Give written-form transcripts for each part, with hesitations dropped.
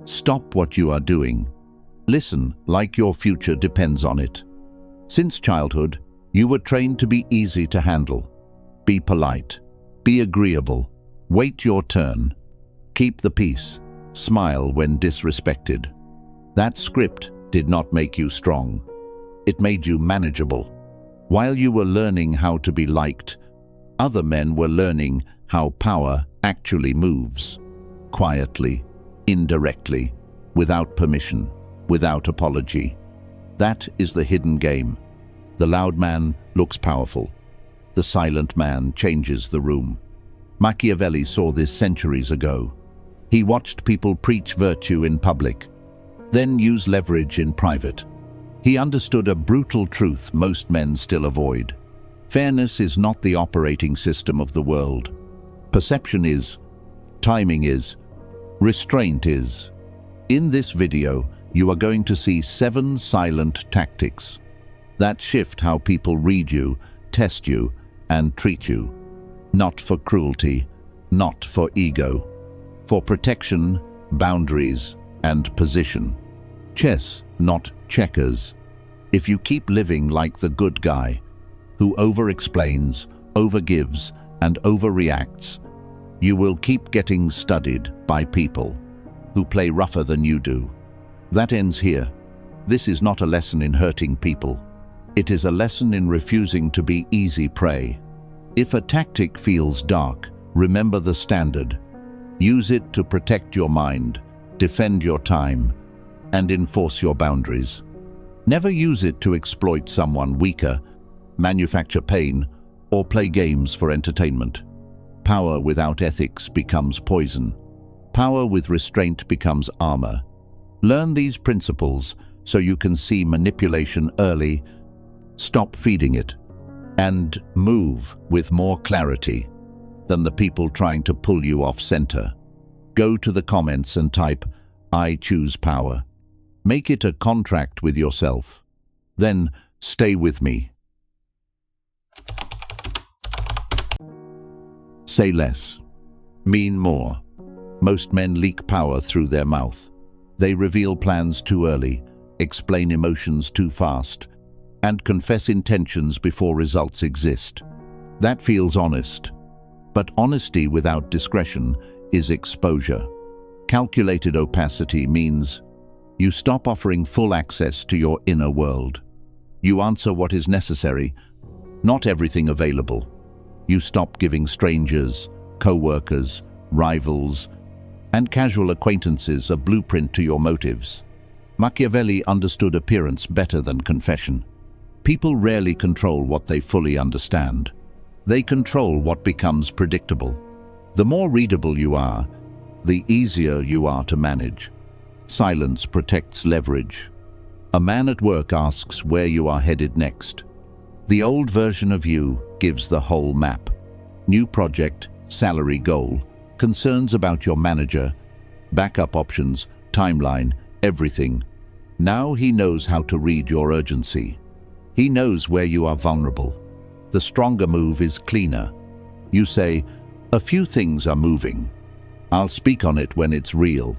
Stop what you are doing. Listen like your future depends on it. Since childhood, you were trained to be easy to handle. Be polite. Be agreeable. Wait your turn. Keep the peace. Smile when disrespected. That script did not make you strong. It made you manageable. While you were learning how to be liked, other men were learning how power actually moves. Quietly, indirectly, without permission, without apology. That is the hidden game. The loud man looks powerful. The silent man changes the room. Machiavelli saw this centuries ago. He watched people preach virtue in public, then use leverage in private. He understood a brutal truth most men still avoid. Fairness is not the operating system of the world. Perception is, timing is, restraint is. In this video, you are going to see 7 silent tactics that shift how people read you, test you, and treat you. Not for cruelty, not for ego, for protection, boundaries, and position. Chess, not checkers. If you keep living like the good guy, who over-explains, over-gives, and overreacts, you will keep getting studied by people who play rougher than you do. That ends here. This is not a lesson in hurting people. It is a lesson in refusing to be easy prey. If a tactic feels dark, remember the standard. Use it to protect your mind, defend your time, and enforce your boundaries. Never use it to exploit someone weaker, manufacture pain, or play games for entertainment. Power without ethics becomes poison. Power with restraint becomes armor. Learn these principles so you can see manipulation early, stop feeding it, and move with more clarity than the people trying to pull you off center. Go to the comments and type, "I choose power." Make it a contract with yourself. Then stay with me. Say less. Mean more. Most men leak power through their mouth. They reveal plans too early, explain emotions too fast, and confess intentions before results exist. That feels honest. But honesty without discretion is exposure. Calculated opacity means you stop offering full access to your inner world. You answer what is necessary, not everything available. You stop giving strangers, co-workers, rivals, and casual acquaintances a blueprint to your motives. Machiavelli understood appearance better than confession. People rarely control what they fully understand. They control what becomes predictable. The more readable you are, the easier you are to manage. Silence protects leverage. A man at work asks where you are headed next. The old version of you gives the whole map. New project, salary goal, concerns about your manager, backup options, timeline, everything. Now he knows how to read your urgency. He knows where you are vulnerable. The stronger move is cleaner. You say, "A few things are moving. I'll speak on it when it's real."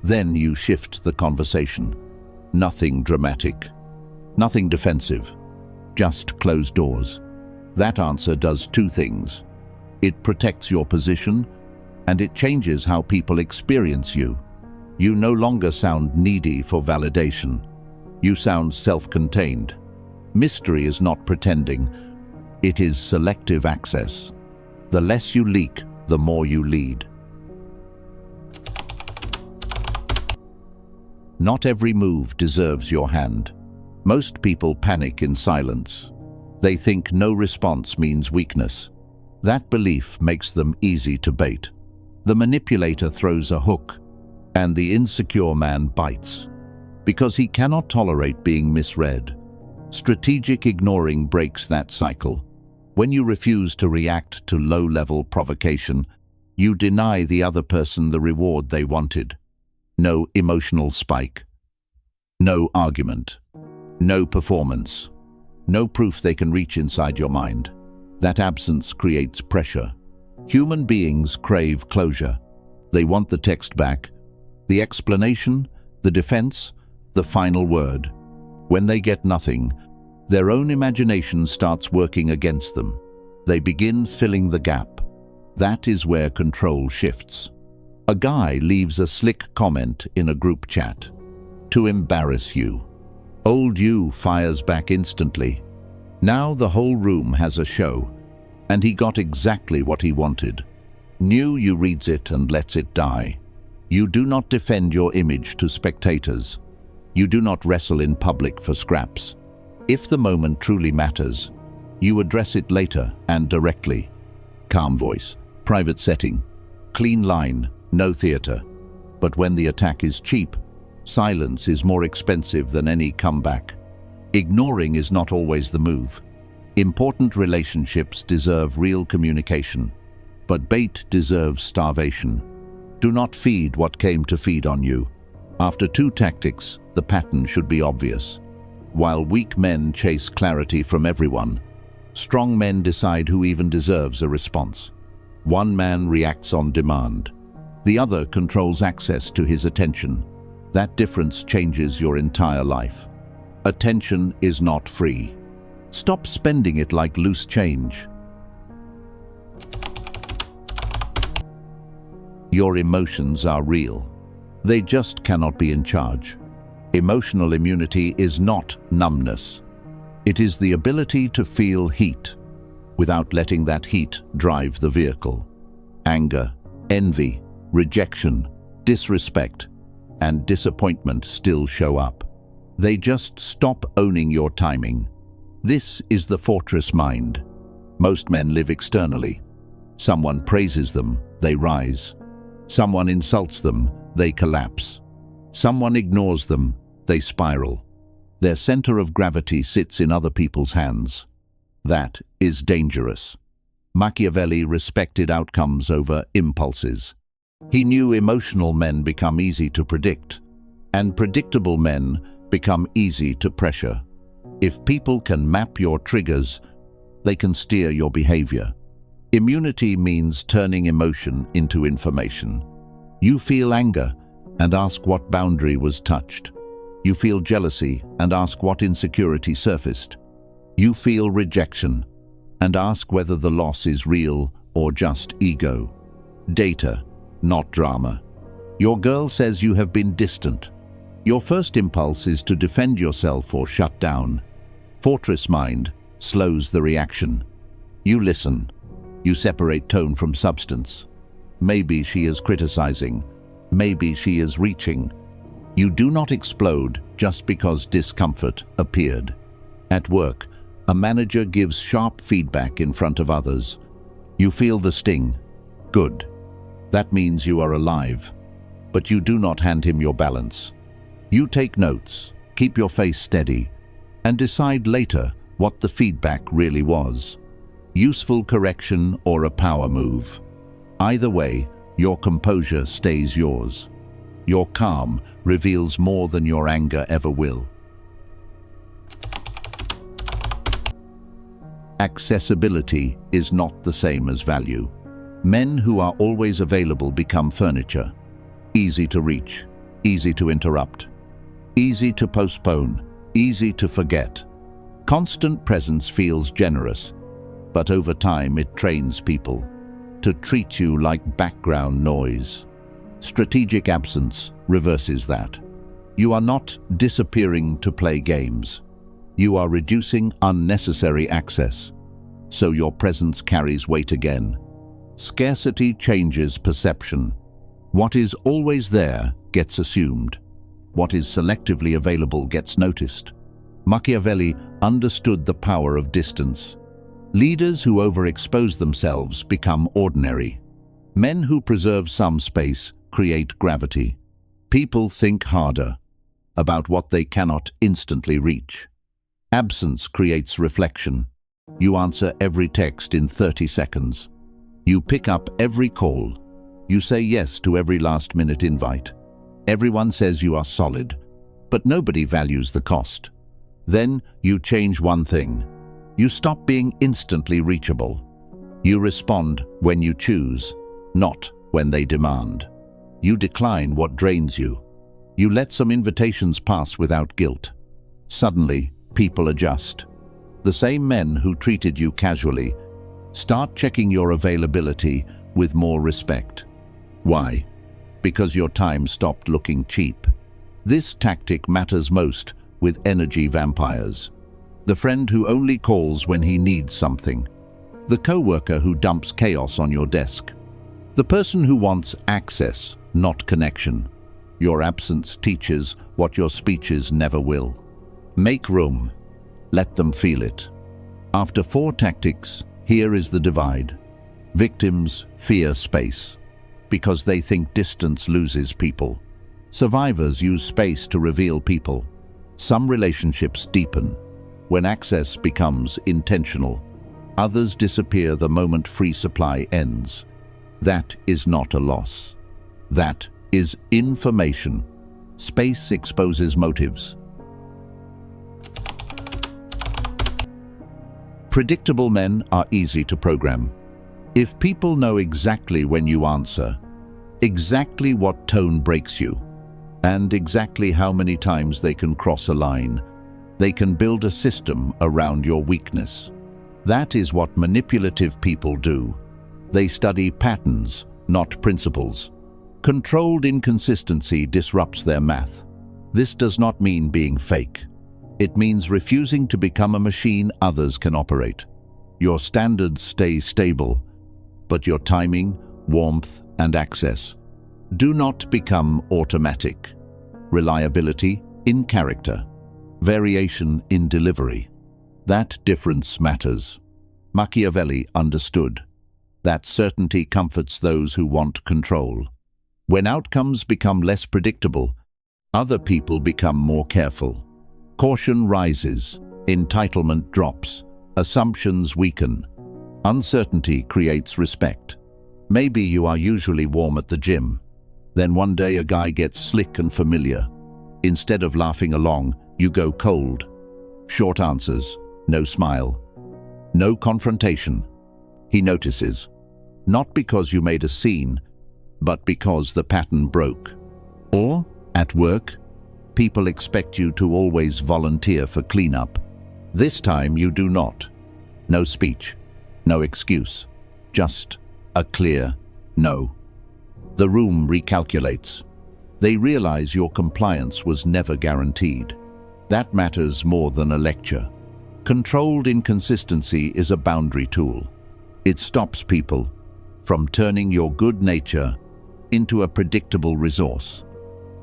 Then you shift the conversation. Nothing dramatic. Nothing defensive. Just closed doors. That answer does 2 things. It protects your position, and it changes how people experience you. You no longer sound needy for validation. You sound self-contained. Mystery is not pretending. It is selective access. The less you leak, the more you lead. Not every move deserves your hand. Most people panic in silence. They think no response means weakness. That belief makes them easy to bait. The manipulator throws a hook, and the insecure man bites, because he cannot tolerate being misread. Strategic ignoring breaks that cycle. When you refuse to react to low-level provocation, you deny the other person the reward they wanted. No emotional spike. No argument. No performance. No proof they can reach inside your mind. That absence creates pressure. Human beings crave closure. They want the text back, The explanation, the defense, the final word. When they get nothing, their own imagination starts working against them. They begin filling the gap. That is where control shifts. A guy leaves a slick comment in a group chat to embarrass you. Old you fires back instantly. Now the whole room has a show, and he got exactly what he wanted. New you reads it and lets it die. You do not defend your image to spectators. You do not wrestle in public for scraps. If the moment truly matters, you address it later and directly. Calm voice, private setting, clean line, no theater. But when the attack is cheap, silence is more expensive than any comeback. Ignoring is not always the move. Important relationships deserve real communication, but bait deserves starvation. Do not feed what came to feed on you. After 2 tactics, the pattern should be obvious. While weak men chase clarity from everyone, strong men decide who even deserves a response. One man reacts on demand. The other controls access to his attention. That difference changes your entire life. Attention is not free. Stop spending it like loose change. Your emotions are real. They just cannot be in charge. Emotional immunity is not numbness. It is the ability to feel heat without letting that heat drive the vehicle. Anger, envy, rejection, disrespect, and disappointment still show up. They just stop owning your timing. This is the fortress mind. Most men live externally. Someone praises them, they rise. Someone insults them, they collapse. Someone ignores them, they spiral. Their center of gravity sits in other people's hands. That is dangerous. Machiavelli respected outcomes over impulses. He knew emotional men become easy to predict, and predictable men become easy to pressure. If people can map your triggers, they can steer your behavior. Immunity means turning emotion into information. You feel anger and ask what boundary was touched. You feel jealousy and ask what insecurity surfaced. You feel rejection and ask whether the loss is real or just ego. Data, not drama. Your girl says you have been distant. Your first impulse is to defend yourself or shut down. Fortress mind slows the reaction. You listen. You separate tone from substance. Maybe she is criticizing. Maybe she is reaching. You do not explode just because discomfort appeared. At work, a manager gives sharp feedback in front of others. You feel the sting. Good. That means you are alive. But you do not hand him your balance. You take notes, keep your face steady, and decide later what the feedback really was. Useful correction or a power move. Either way, your composure stays yours. Your calm reveals more than your anger ever will. Accessibility is not the same as value. Men who are always available become furniture. Easy to reach, easy to interrupt, easy to postpone, easy to forget. Constant presence feels generous, but over time it trains people to treat you like background noise. Strategic absence reverses that. You are not disappearing to play games. You are reducing unnecessary access, so your presence carries weight again. Scarcity changes perception. What is always there gets assumed. What is selectively available gets noticed. Machiavelli understood the power of distance. Leaders who overexpose themselves become ordinary. Men who preserve some space create gravity. People think harder about what they cannot instantly reach. Absence creates reflection. You answer every text in 30 seconds. You pick up every call. You say yes to every last-minute invite. Everyone says you are solid, but nobody values the cost. Then you change one thing. You stop being instantly reachable. You respond when you choose, not when they demand. You decline what drains you. You let some invitations pass without guilt. Suddenly, people adjust. The same men who treated you casually start checking your availability with more respect. Why? Because your time stopped looking cheap. This tactic matters most with energy vampires. The friend who only calls when he needs something. The coworker who dumps chaos on your desk. The person who wants access, not connection. Your absence teaches what your speeches never will. Make room. Let them feel it. After 4 tactics, here is the divide. Victims fear space because they think distance loses people. Survivors use space to reveal people. Some relationships deepen when access becomes intentional. Others disappear the moment free supply ends. That is not a loss. That is information. Space exposes motives. Predictable men are easy to program. If people know exactly when you answer, exactly what tone breaks you, and exactly how many times they can cross a line, they can build a system around your weakness. That is what manipulative people do. They study patterns, not principles. Controlled inconsistency disrupts their math. This does not mean being fake. It means refusing to become a machine others can operate. Your standards stay stable, but your timing, warmth, and access do not become automatic. Reliability in character, variation in delivery. That difference matters. Machiavelli understood that certainty comforts those who want control. When outcomes become less predictable, other people become more careful. Caution rises, entitlement drops, assumptions weaken. Uncertainty creates respect. Maybe you are usually warm at the gym. Then one day a guy gets slick and familiar. Instead of laughing along, you go cold. Short answers, no smile. No confrontation. He notices. Not because you made a scene, but because the pattern broke. Or, at work, people expect you to always volunteer for cleanup. This time you do not. No speech, no excuse, just a clear no. The room recalculates. They realize your compliance was never guaranteed. That matters more than a lecture. Controlled inconsistency is a boundary tool. It stops people from turning your good nature into a predictable resource.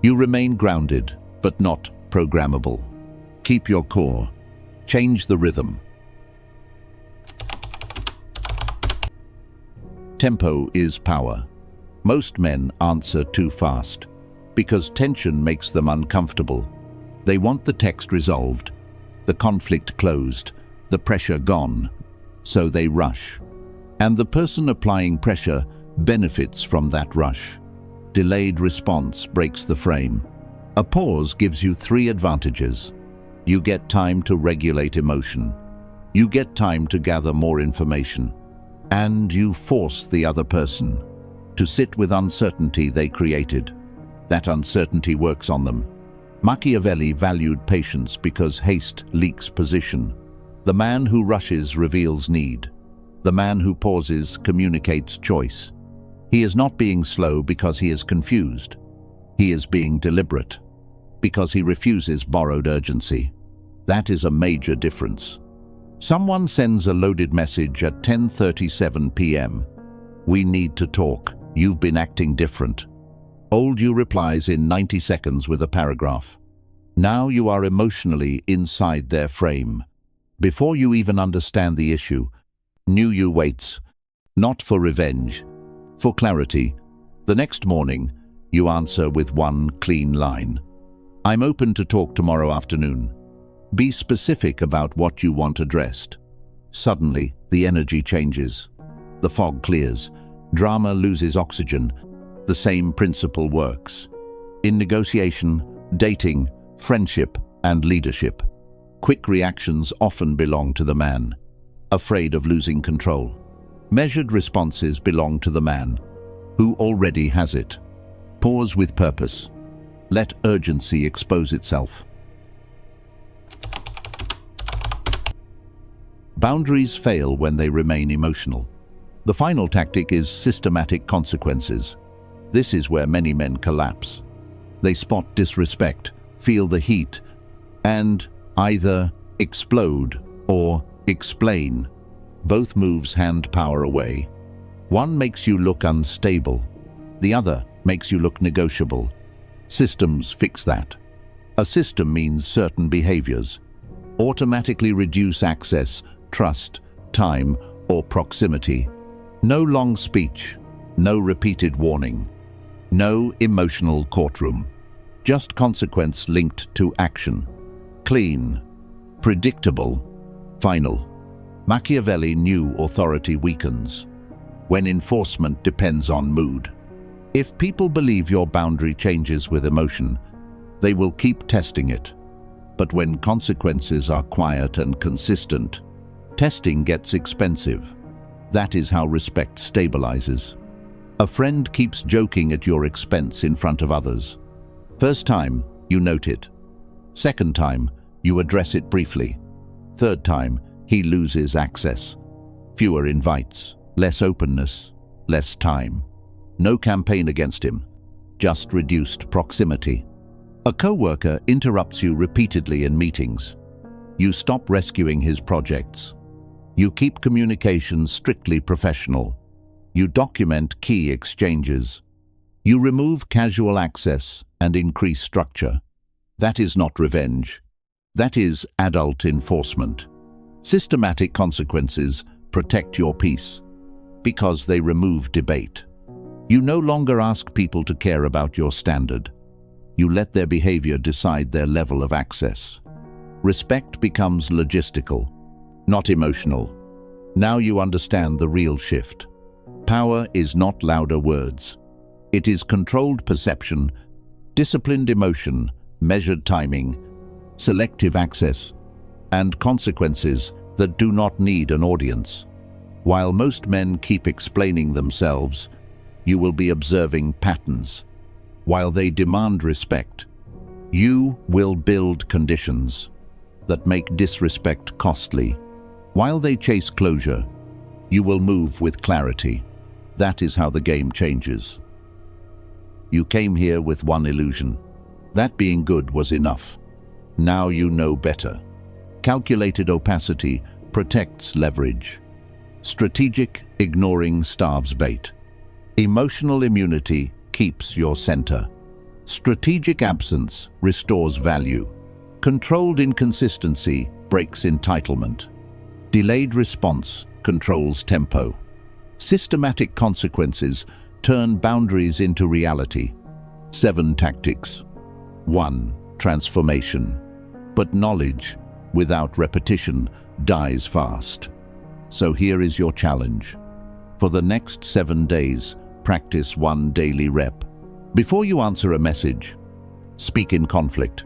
You remain grounded, but not programmable. Keep your core. Change the rhythm. Tempo is power. Most men answer too fast because tension makes them uncomfortable. They want the text resolved, the conflict closed, the pressure gone, so they rush. And the person applying pressure benefits from that rush. Delayed response breaks the frame. A pause gives you 3 advantages. You get time to regulate emotion. You get time to gather more information. And you force the other person to sit with uncertainty they created. That uncertainty works on them. Machiavelli valued patience because haste leaks position. The man who rushes reveals need. The man who pauses communicates choice. He is not being slow because he is confused. He is being deliberate because he refuses borrowed urgency. That is a major difference. Someone sends a loaded message at 10:37 p.m. We need to talk. You've been acting different. Old you replies in 90 seconds with a paragraph. Now you are emotionally inside their frame. Before you even understand the issue, new you waits, not for revenge, for clarity. The next morning, you answer with one clean line. I'm open to talk tomorrow afternoon. Be specific about what you want addressed. Suddenly, the energy changes. The fog clears. Drama loses oxygen. The same principle works. In negotiation, dating, friendship, and leadership, quick reactions often belong to the man, afraid of losing control. Measured responses belong to the man, who already has it. Pause with purpose. Let urgency expose itself. Boundaries fail when they remain emotional. The final tactic is systematic consequences. This is where many men collapse. They spot disrespect, feel the heat, and either explode or explain. Both moves hand power away. One makes you look unstable. The other makes you look negotiable. Systems fix that. A system means certain behaviors. Automatically reduce access, trust, time, or proximity. No long speech, no repeated warning, no emotional courtroom. Just consequence linked to action. Clean, predictable, final. Machiavelli knew authority weakens when enforcement depends on mood. If people believe your boundary changes with emotion, they will keep testing it. But when consequences are quiet and consistent, testing gets expensive. That is how respect stabilizes. A friend keeps joking at your expense in front of others. First time, you note it. Second time, you address it briefly. Third time, he loses access. Fewer invites, less openness, less time. No campaign against him, just reduced proximity. A coworker interrupts you repeatedly in meetings. You stop rescuing his projects. You keep communication strictly professional. You document key exchanges. You remove casual access and increase structure. That is not revenge. That is adult enforcement. Systematic consequences protect your peace because they remove debate. You no longer ask people to care about your standard. You let their behavior decide their level of access. Respect becomes logistical, not emotional. Now you understand the real shift. Power is not louder words. It is controlled perception, disciplined emotion, measured timing, selective access, and consequences that do not need an audience. While most men keep explaining themselves, you will be observing patterns. While they demand respect, you will build conditions that make disrespect costly. While they chase closure, you will move with clarity. That is how the game changes. You came here with one illusion. That being good was enough. Now you know better. Calculated opacity protects leverage. Strategic ignoring starves bait. Emotional immunity keeps your center. Strategic absence restores value. Controlled inconsistency breaks entitlement. Delayed response controls tempo. Systematic consequences turn boundaries into reality. 7 tactics. 1. Transformation. But knowledge without repetition dies fast. So here is your challenge. For the next 7 days, practice 1 daily rep. Before you answer a message, speak in conflict.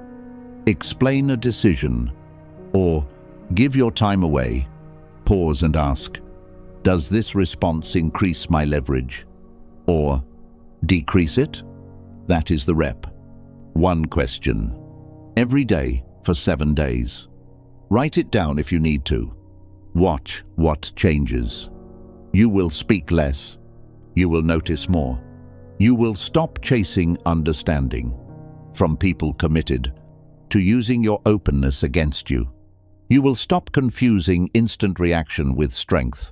Explain a decision, or give your time away. Pause and ask, does this response increase my leverage? Or decrease it? That is the rep. 1 question. Every day for 7 days. Write it down if you need to. Watch what changes. You will speak less. You will notice more. You will stop chasing understanding. From people committed to using your openness against you. You will stop confusing instant reaction with strength.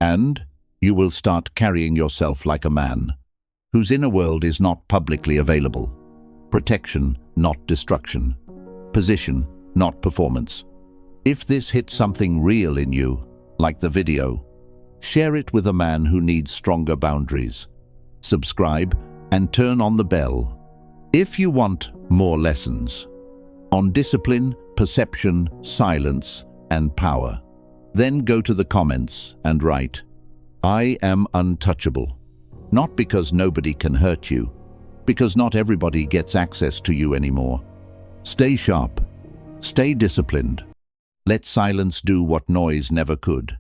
And you will start carrying yourself like a man whose inner world is not publicly available. Protection, not destruction. Position, not performance. If this hits something real in you, like the video, share it with a man who needs stronger boundaries. Subscribe and turn on the bell. If you want more lessons on discipline, perception, silence, and power, then go to the comments and write, I am untouchable. Not because nobody can hurt you, because not everybody gets access to you anymore. Stay sharp. Stay disciplined. Let silence do what noise never could.